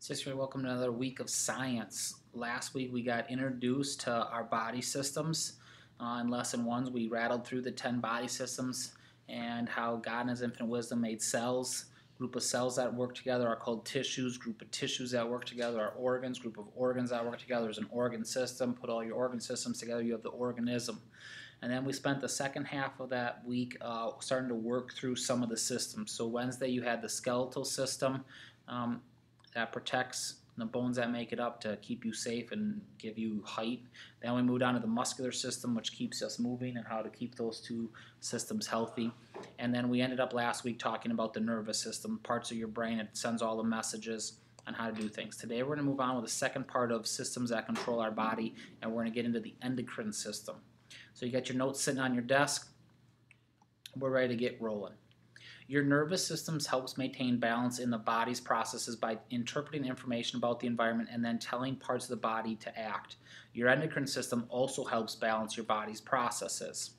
Sister, welcome to another week of science. Last week we got introduced to our body systems. In lesson 1, we rattled through the 10 body systems and how God in His infinite wisdom made cells. Group of cells that work together are called tissues. Group of tissues that work together are organs. Group of organs that work together is an organ system. Put all your organ systems together, you have the organism. And then we spent the second half of that week starting to work through some of the systems. So Wednesday you had the skeletal system. That protects the bones that make it up to keep you safe and give you height. Then we moved on to the muscular system, which keeps us moving and how to keep those two systems healthy. And then we ended up last week talking about the nervous system, parts of your brain. It sends all the messages on how to do things. Today we're going to move on with the second part of systems that control our body, and we're going to get into the endocrine system. So you got your notes sitting on your desk. We're ready to get rolling. Your nervous system helps maintain balance in the body's processes by interpreting information about the environment and then telling parts of the body to act. Your endocrine system also helps balance your body's processes.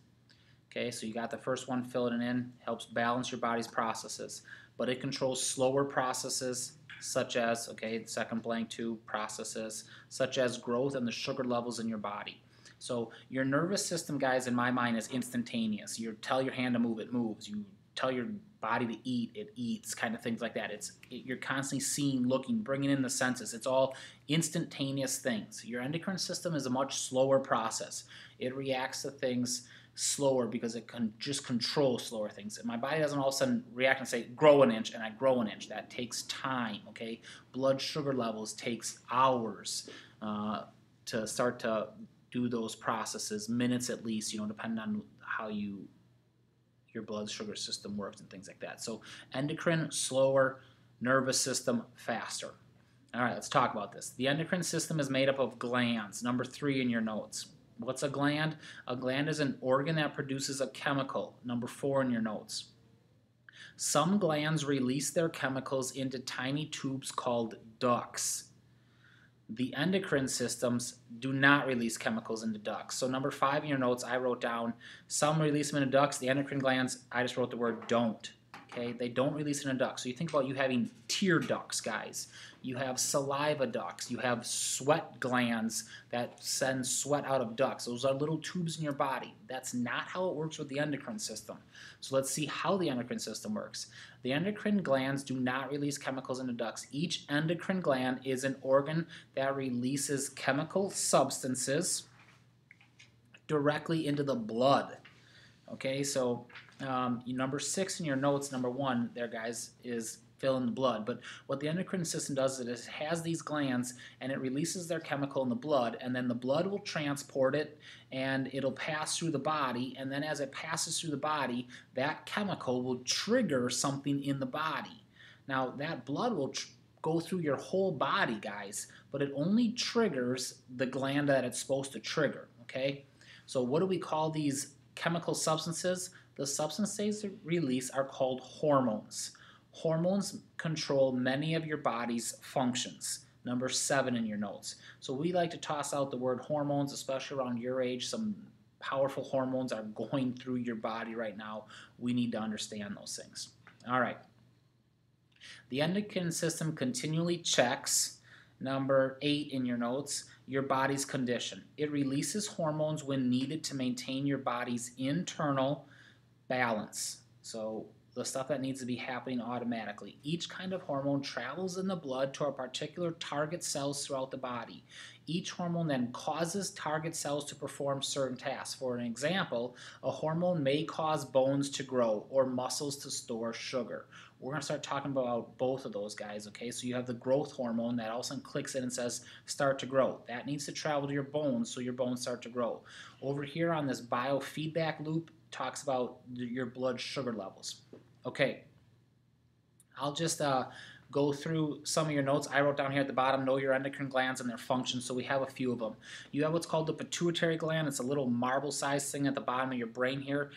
Okay, so you got the first one, filling it in, helps balance your body's processes. But it controls slower processes such as, okay, second blank too, processes, such as growth and the sugar levels in your body. So your nervous system, guys, in my mind is instantaneous. You tell your hand to move, it moves. You tell your body to eat, it eats, kind of things like that. You're constantly seeing, looking, bringing in the senses. It's all instantaneous things. Your endocrine system is a much slower process. It reacts to things slower because it can just control slower things. My body doesn't all of a sudden react and say, grow an inch, and I grow an inch. That takes time, okay? Blood sugar levels takes hours to start to do those processes, minutes at least, depending on how your blood sugar system works and things like that. So endocrine, slower, nervous system, faster. All right, let's talk about this. The endocrine system is made up of glands, number 3 in your notes. What's a gland? A gland is an organ that produces a chemical, number 4 in your notes. Some glands release their chemicals into tiny tubes called ducts. The endocrine systems do not release chemicals into ducts. So number 5 in your notes, I wrote down some release them into ducts. The endocrine glands, I just wrote the word don't. Okay, they don't release it in ducts. So you think about you having tear ducts, guys. You have saliva ducts. You have sweat glands that send sweat out of ducts. Those are little tubes in your body. That's not how it works with the endocrine system. So let's see how the endocrine system works. The endocrine glands do not release chemicals into ducts. Each endocrine gland is an organ that releases chemical substances directly into the blood. Okay, so number 6 in your notes, number 1 there, guys, is fill in the blood. But what the endocrine system does is it has these glands and it releases their chemical in the blood, and then the blood will transport it and it'll pass through the body, and then as it passes through the body, that chemical will trigger something in the body. Now that blood will go through your whole body, guys, but it only triggers the gland that it's supposed to trigger, okay? So what do we call these chemical substances? The substances they release are called hormones. Hormones control many of your body's functions. Number 7 in your notes. So we like to toss out the word hormones, especially around your age. Some powerful hormones are going through your body right now. We need to understand those things. All right. The endocrine system continually checks, number 8 in your notes, your body's condition. It releases hormones when needed to maintain your body's internal balance. So the stuff that needs to be happening automatically. Each kind of hormone travels in the blood to a particular target cells throughout the body. Each hormone then causes target cells to perform certain tasks. For an example, a hormone may cause bones to grow or muscles to store sugar. We're going to start talking about both of those, guys, okay? So you have the growth hormone that all of a sudden clicks in and says, start to grow. That needs to travel to your bones so your bones start to grow. Over here on this biofeedback loop talks about your blood sugar levels. Okay, I'll just go through some of your notes. I wrote down here at the bottom, know your endocrine glands and their functions, so we have a few of them. You have what's called the pituitary gland. It's a little marble-sized thing at the bottom of your brain here.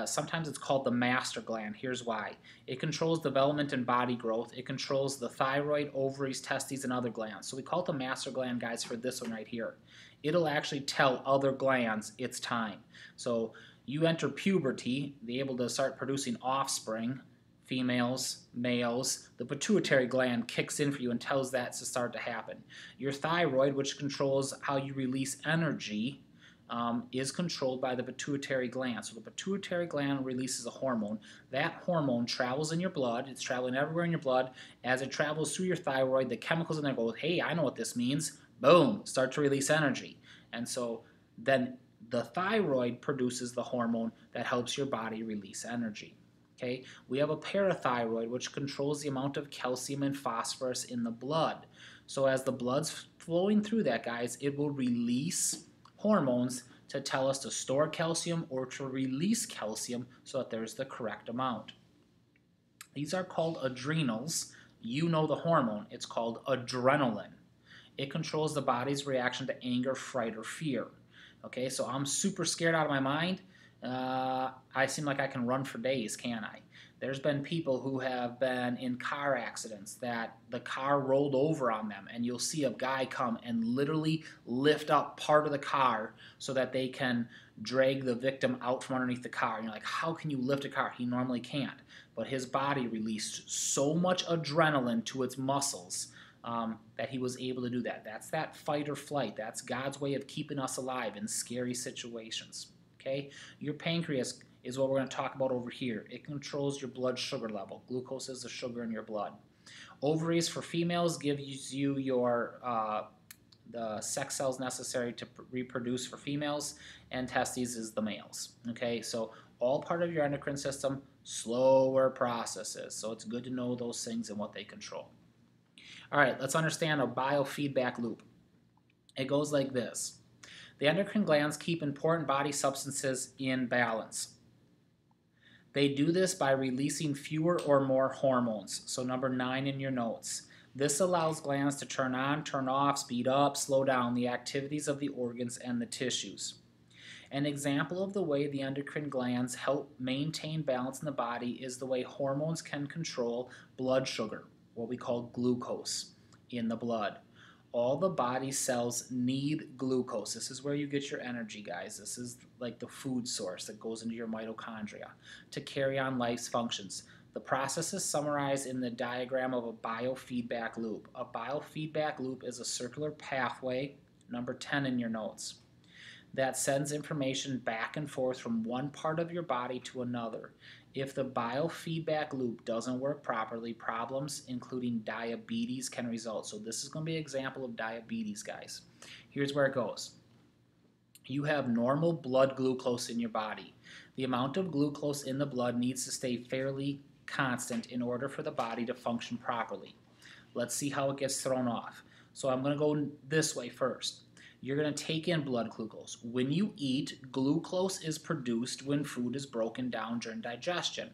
Sometimes it's called the master gland. Here's why. It controls development and body growth. It controls the thyroid, ovaries, testes, and other glands. So we call it the master gland, guys, for this one right here. It'll actually tell other glands it's time. So you enter puberty, be able to start producing offspring females, males, the pituitary gland kicks in for you and tells that to start to happen. Your thyroid, which controls how you release energy, is controlled by the pituitary gland. So the pituitary gland releases a hormone. That hormone travels in your blood. It's traveling everywhere in your blood. As it travels through your thyroid, the chemicals in there go, hey, I know what this means. Boom, start to release energy. And so then the thyroid produces the hormone that helps your body release energy. Okay, we have a parathyroid, which controls the amount of calcium and phosphorus in the blood. So as the blood's flowing through that, guys, it will release hormones to tell us to store calcium or to release calcium so that there's the correct amount. These are called adrenals. You know the hormone. It's called adrenaline. It controls the body's reaction to anger, fright, or fear. Okay, so I'm super scared out of my mind. I seem like I can run for days, can't I? There's been people who have been in car accidents that the car rolled over on them, and you'll see a guy come and literally lift up part of the car so that they can drag the victim out from underneath the car. And you're like, how can you lift a car? He normally can't. But his body released so much adrenaline to its muscles that he was able to do that. That's that fight or flight. That's God's way of keeping us alive in scary situations. Okay? Your pancreas is what we're going to talk about over here. It controls your blood sugar level. Glucose is the sugar in your blood. Ovaries for females gives you your the sex cells necessary to reproduce for females, and testes is the males. Okay, so all part of your endocrine system, slower processes. So it's good to know those things and what they control. All right, let's understand a biofeedback loop. It goes like this. The endocrine glands keep important body substances in balance. They do this by releasing fewer or more hormones. So number 9 in your notes. This allows glands to turn on, turn off, speed up, slow down the activities of the organs and the tissues. An example of the way the endocrine glands help maintain balance in the body is the way hormones can control blood sugar, what we call glucose in the blood. All the body cells need glucose. This is where you get your energy, guys. This is like the food source that goes into your mitochondria to carry on life's functions. The process is summarized in the diagram of a biofeedback loop. A biofeedback loop is a circular pathway, number 10 in your notes, that sends information back and forth from one part of your body to another. If the biofeedback loop doesn't work properly, problems including diabetes can result. So this is going to be an example of diabetes, guys. Here's where it goes. You have normal blood glucose in your body. The amount of glucose in the blood needs to stay fairly constant in order for the body to function properly. Let's see how it gets thrown off. So I'm going to go this way first. You're going to take in blood glucose. When you eat, glucose is produced when food is broken down during digestion.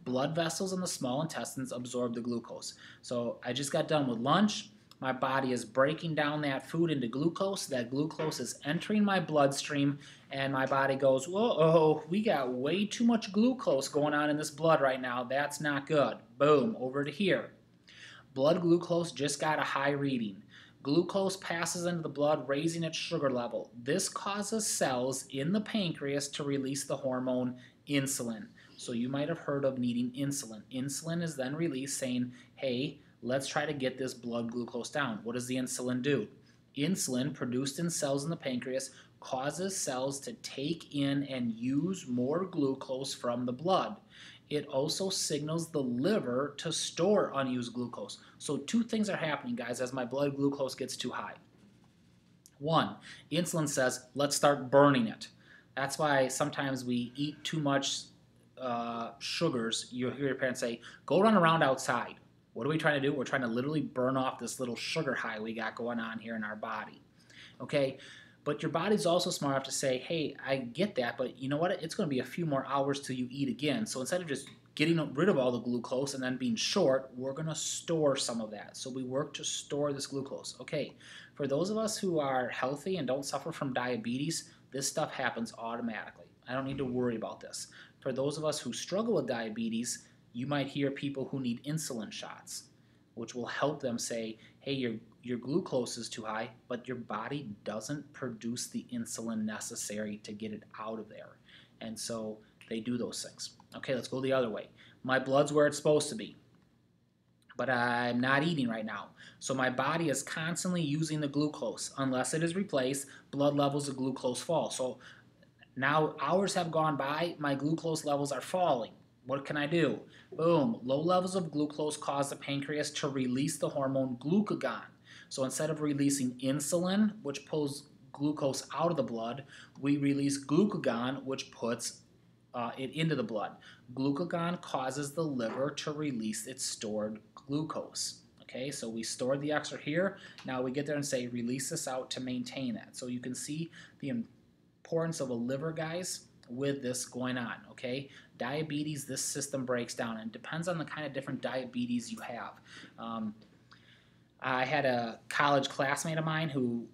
Blood vessels in the small intestines absorb the glucose. So I just got done with lunch. My body is breaking down that food into glucose. That glucose is entering my bloodstream, and my body goes, whoa, we got way too much glucose going on in this blood right now. That's not good. Boom, over to here. Blood glucose just got a high reading. Glucose passes into the blood, raising its sugar level. This causes cells in the pancreas to release the hormone insulin. So you might have heard of needing insulin. Insulin is then released saying, hey, let's try to get this blood glucose down. What does the insulin do? Insulin, produced in cells in the pancreas, causes cells to take in and use more glucose from the blood. It also signals the liver to store unused glucose. So 2 things are happening, guys, as my blood glucose gets too high. 1, insulin says, let's start burning it. That's why sometimes we eat too much sugars. You hear your parents say, go run around outside. What are we trying to do? We're trying to literally burn off this little sugar high we got going on here in our body. Okay? But your body's also smart enough to say, hey, I get that, but you know what? It's going to be a few more hours till you eat again. So instead of just getting rid of all the glucose and then being short, we're going to store some of that. So we work to store this glucose. Okay, for those of us who are healthy and don't suffer from diabetes, this stuff happens automatically. I don't need to worry about this. For those of us who struggle with diabetes, you might hear people who need insulin shots, which will help them say, hey, your glucose is too high, but your body doesn't produce the insulin necessary to get it out of there. And so they do those things. Okay, let's go the other way. my blood's where it's supposed to be, but I'm not eating right now. So my body is constantly using the glucose. Unless it is replaced, blood levels of glucose fall. So now hours have gone by, my glucose levels are falling. What can I do? Boom, low levels of glucose cause the pancreas to release the hormone glucagon. So instead of releasing insulin, which pulls glucose out of the blood, we release glucagon, which puts it into the blood. Glucagon causes the liver to release its stored glucose. Okay, so we stored the extra here. Now we get there and say release this out to maintain that. So you can see the importance of a liver, guys, with this going on. Okay, diabetes, this system breaks down, and it depends on the kind of different diabetes you have. I had a college classmate of mine who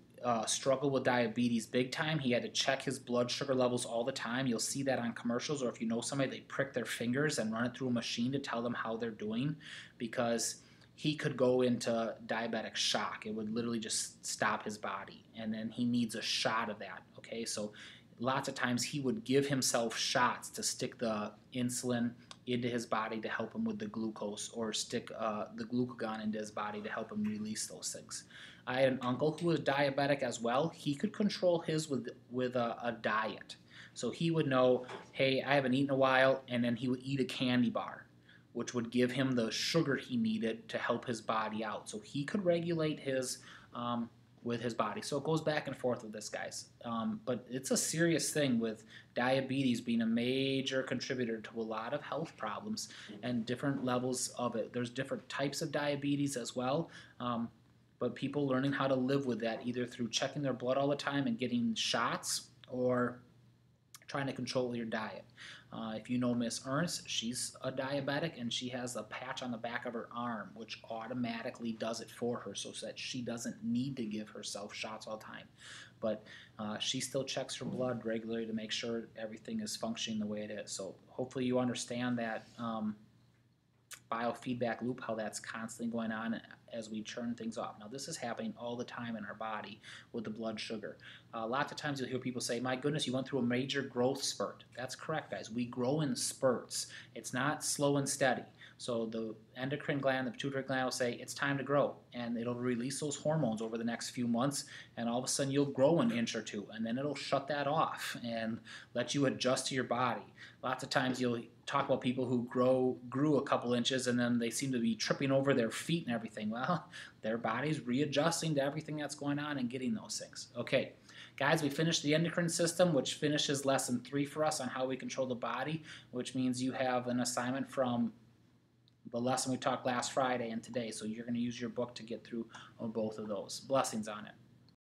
struggled with diabetes big time. He had to check his blood sugar levels all the time. You'll see that on commercials, or if you know somebody, they prick their fingers and run it through a machine to tell them how they're doing, because he could go into diabetic shock. It would literally just stop his body, and then he needs a shot of that. Okay, so lots of times he would give himself shots to stick the insulin into his body to help him with the glucose, or stick the glucagon into his body to help him release those things. I had an uncle who was diabetic as well. He could control his with a diet. So he would know, hey, I haven't eaten in a while, and then he would eat a candy bar, which would give him the sugar he needed to help his body out. So he could regulate his with his body. So it goes back and forth with this, guys. But it's a serious thing, with diabetes being a major contributor to a lot of health problems and different levels of it. There's different types of diabetes as well. But people learning how to live with that, either through checking their blood all the time and getting shots, or trying to control your diet. If you know Miss Ernst, she's a diabetic, and she has a patch on the back of her arm which automatically does it for her, so that she doesn't need to give herself shots all the time. But she still checks her blood regularly to make sure everything is functioning the way it is. So hopefully you understand that biofeedback loop, how that's constantly going on as we churn things off. Now, this is happening all the time in our body with the blood sugar. Lots of times you'll hear people say, my goodness, you went through a major growth spurt. That's correct, guys. We grow in spurts. It's not slow and steady. So the endocrine gland, the pituitary gland will say, it's time to grow, and it'll release those hormones over the next few months, and all of a sudden you'll grow an inch or two, and then it'll shut that off and let you adjust to your body. Lots of times you'll talk about people who grew a couple inches, and then they seem to be tripping over their feet and everything. Well, their body's readjusting to everything that's going on and getting those things. Okay, guys, we finished the endocrine system, which finishes lesson 3 for us on how we control the body, which means you have an assignment from the lesson we talked last Friday and today. So you're going to use your book to get through both of those. Blessings on it.